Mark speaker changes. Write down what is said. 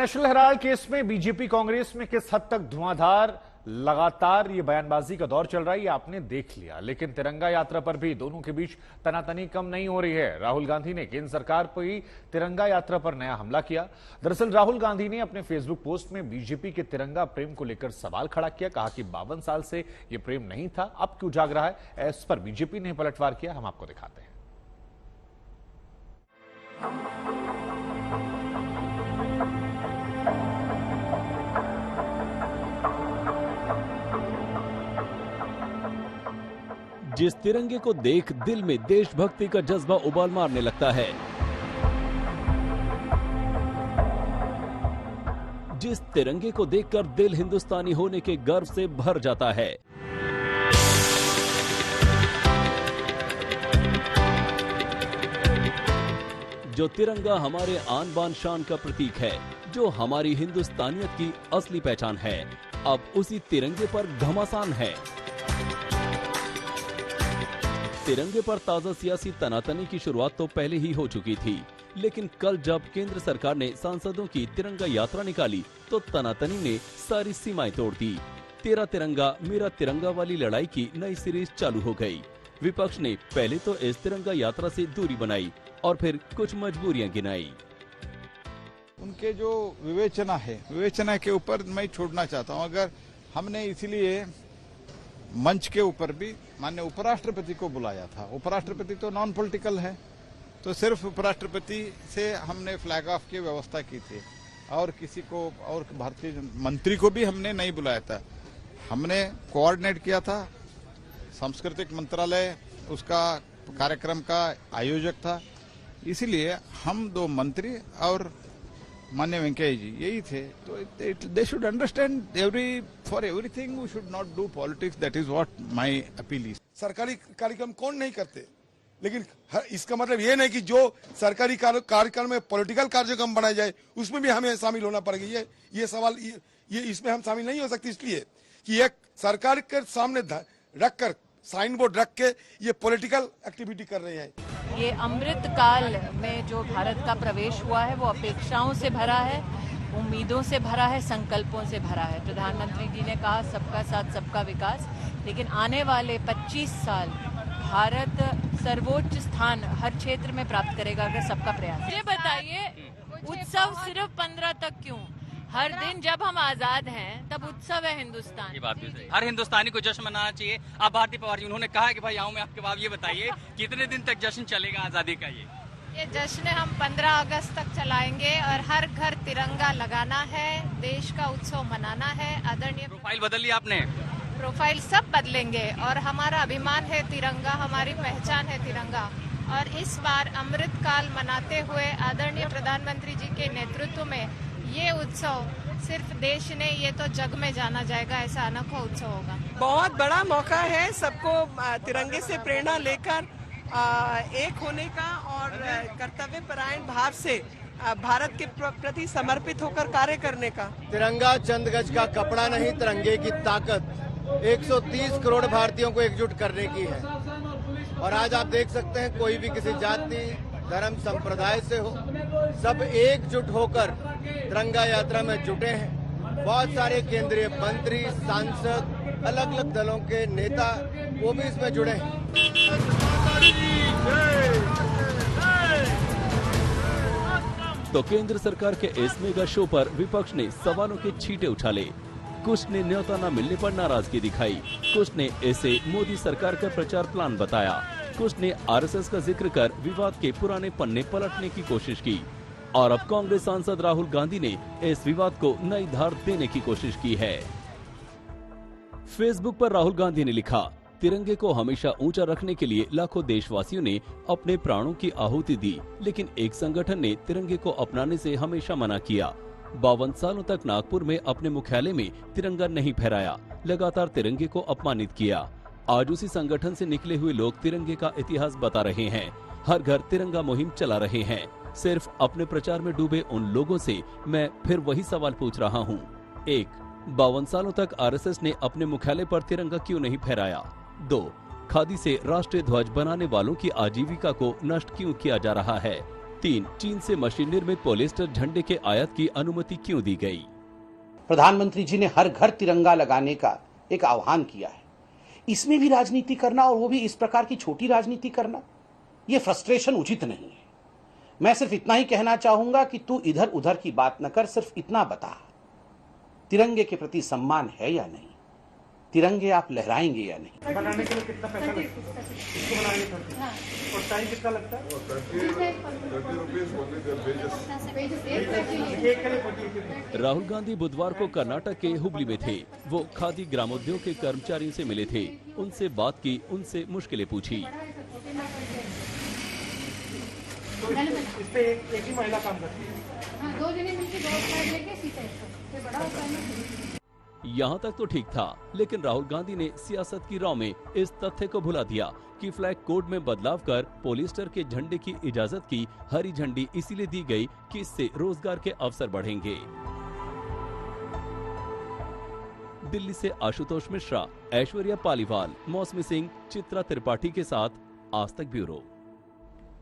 Speaker 1: National Herald case में BJP Congress में किस हद तक धुआंधार लगातार ये बयानबाजी का दौर चल रहा है ये आपने देख लिया, लेकिन तिरंगा यात्रा पर भी दोनों के बीच तनातनी कम नहीं हो रही है। राहुल गांधी ने केंद्र सरकार पर ही तिरंगा यात्रा पर नया हमला किया। दरअसल राहुल गांधी ने अपने फेसबुक पोस्ट में बीजेपी के तिरंगा प्रेम को लेकर सवाल खड़ा किया, कहा कि 52 साल से यह प्रेम नहीं था, अब क्यों जाग रहा है। इस पर बीजेपी ने पलटवार किया, हम आपको दिखाते हैं।
Speaker 2: जिस तिरंगे को देख दिल में देशभक्ति का जज्बा उबाल मारने लगता है, जिस तिरंगे को देखकर दिल हिंदुस्तानी होने के गर्व से भर जाता है, जो तिरंगा हमारे आन बान शान का प्रतीक है, जो हमारी हिंदुस्तानियत की असली पहचान है, अब उसी तिरंगे पर घमासान है। तिरंगे पर ताजा सियासी तनातनी की शुरुआत तो पहले ही हो चुकी थी, लेकिन कल जब केंद्र सरकार ने सांसदों की तिरंगा यात्रा निकाली तो तनातनी ने सारी सीमाएं तोड़ दी। तेरा तिरंगा मेरा तिरंगा वाली लड़ाई की नई सीरीज चालू हो गई। विपक्ष ने पहले तो इस तिरंगा यात्रा से दूरी बनाई और फिर कुछ मजबूरियां गिनाई।
Speaker 3: उनके जो विवेचना के ऊपर मैं छोड़ना चाहता हूं। अगर हमने इसीलिए मंच के ऊपर भी माननीय उपराष्ट्रपति को बुलाया था। उपराष्ट्रपति तो नॉन पॉलिटिकल है, तो सिर्फ उपराष्ट्रपति से हमने फ्लैग ऑफ की व्यवस्था की थी और किसी को और भारतीय मंत्री को भी हमने नहीं बुलाया था। हमने कोऑर्डिनेट किया था, सांस्कृतिक मंत्रालय उसका कार्यक्रम का आयोजक था, इसीलिए हम दो मंत्री और माननीय वेंकैया जी यही थे। तो they should understand for everything we should not do politics, that is what my appeal is.
Speaker 4: सरकारी कार्यक्रम कौन नहीं करते, लेकिन इसका मतलब ये नहीं कि जो सरकारी कार्यक्रम में पॉलिटिकल कार्यक्रम बनाया जाए उसमें भी हमें शामिल होना पड़ेगा। ये सवाल ये इसमें हम शामिल नहीं हो सकते, इसलिए कि एक सरकार के सामने रखकर साइन बोर्ड रख के ये पॉलिटिकल एक्टिविटी कर रहे हैं।
Speaker 5: ये अमृत काल में जो भारत का प्रवेश हुआ है वो अपेक्षाओं से भरा है, उम्मीदों से भरा है, संकल्पों से भरा है। प्रधानमंत्री जी ने कहा सबका साथ सबका विकास, लेकिन आने वाले 25 साल भारत सर्वोच्च स्थान हर क्षेत्र में प्राप्त करेगा अगर सबका प्रयास। ये बताइए उत्सव सिर्फ 15 तक क्यों? हर दिन जब हम आजाद हैं तब उत्सव है हिंदुस्तान।
Speaker 6: ये बात भी सही। हर हिंदुस्तानी को जश्न मनाना चाहिए। आप भारती पवार जी, उन्होंने कहा कि भाई आऊं मैं आपके बाद, ये बताइए कितने दिन तक जश्न चलेगा आजादी का? ये
Speaker 7: जश्न हम 15 अगस्त तक चलाएंगे और हर घर तिरंगा लगाना है, देश का उत्सव मनाना है। आदरणीय
Speaker 6: प्रोफाइल बदल ली आपने?
Speaker 7: प्रोफाइल सब बदलेंगे और हमारा अभिमान है तिरंगा, हमारी पहचान है तिरंगा। और इस बार अमृत काल मनाते हुए आदरणीय प्रधानमंत्री जी के नेतृत्व में ये उत्सव सिर्फ देश ने, ये तो जग में जाना जाएगा, ऐसा अनोखा उत्सव होगा।
Speaker 8: बहुत बड़ा मौका है सबको तिरंगे से प्रेरणा लेकर एक होने का और कर्तव्य परायण भाव से भारत के प्रति समर्पित होकर कार्य करने का।
Speaker 9: तिरंगा चंद गज का कपड़ा नहीं, तिरंगे की ताकत 130 करोड़ भारतीयों को एकजुट करने की है। और आज आप देख सकते हैं कोई भी किसी जाति धर्म संप्रदाय से हो, सब एकजुट होकर तिरंगा यात्रा में जुटे हैं। बहुत सारे केंद्रीय मंत्री, सांसद, अलग अलग दलों के नेता वो भी इसमें जुड़े हैं।
Speaker 2: तो केंद्र सरकार के इस मेगा शो पर विपक्ष ने सवालों के छींटे उछाले। कुछ ने न्योता न मिलने पर नाराजगी दिखाई, कुछ ने इसे मोदी सरकार का प्रचार प्लान बताया, कुछ ने आरएसएस का जिक्र कर विवाद के पुराने पन्ने पलटने की कोशिश की। और अब कांग्रेस सांसद राहुल गांधी ने इस विवाद को नई धार देने की कोशिश की है। फेसबुक पर राहुल गांधी ने लिखा, तिरंगे को हमेशा ऊंचा रखने के लिए लाखों देशवासियों ने अपने प्राणों की आहुति दी, लेकिन एक संगठन ने तिरंगे को अपनाने से हमेशा मना किया। 52 सालों तक नागपुर में अपने मुख्यालय में तिरंगा नहीं फहराया, लगातार तिरंगे को अपमानित किया। आज उसी संगठन से निकले हुए लोग तिरंगे का इतिहास बता रहे हैं, हर घर तिरंगा मुहिम चला रहे हैं। सिर्फ अपने प्रचार में डूबे उन लोगों से मैं फिर वही सवाल पूछ रहा हूँ। 1. 52 सालों तक आरएसएस ने अपने मुख्यालय पर तिरंगा क्यों नहीं फहराया? 2. खादी से राष्ट्रीय ध्वज बनाने वालों की आजीविका को नष्ट क्यों किया जा रहा है? 3. चीन से मशीन निर्मित पॉलिएस्टर झंडे के आयात की अनुमति क्यों दी गई?
Speaker 10: प्रधानमंत्री जी ने हर घर तिरंगा लगाने का एक आह्वान किया है। इसमें भी राजनीति करना, और वो भी इस प्रकार की छोटी राजनीति करना, ये फ्रस्ट्रेशन उचित नहीं है। मैं सिर्फ इतना ही कहना चाहूंगा कि तू इधर उधर की बात न कर, सिर्फ इतना बता, तिरंगे के प्रति सम्मान है या नहीं, तिरंगे आप लहराएंगे या नहीं।
Speaker 11: बनाने के लिए कितना पैसा लगता है? इसको बनाने के लिए और टाइम कितना लगता है?
Speaker 2: राहुल गांधी बुधवार को कर्नाटक के हुबली में थे। वो खादी ग्रामोद्योग के कर्मचारियों से मिले थे, उनसे बात की, उनसे मुश्किलें पूछी।
Speaker 11: तो इस पे एक ही महिला काम करती है?
Speaker 12: हाँ, 2 जने मिलकर 2 साइड लेके सीते हैं। ये बड़ा होता है।
Speaker 2: यहाँ तक तो ठीक था, लेकिन राहुल गांधी ने सियासत की राह में इस तथ्य को भुला दिया कि फ्लैग कोड में बदलाव कर पॉलिएस्टर के झंडे की इजाजत की हरी झंडी इसीलिए दी गई कि इससे रोजगार के अवसर बढ़ेंगे। दिल्ली से आशुतोष मिश्रा, ऐश्वर्या पालीवाल, मौसमी सिंह, चित्रा त्रिपाठी के साथ आज तक ब्यूरो।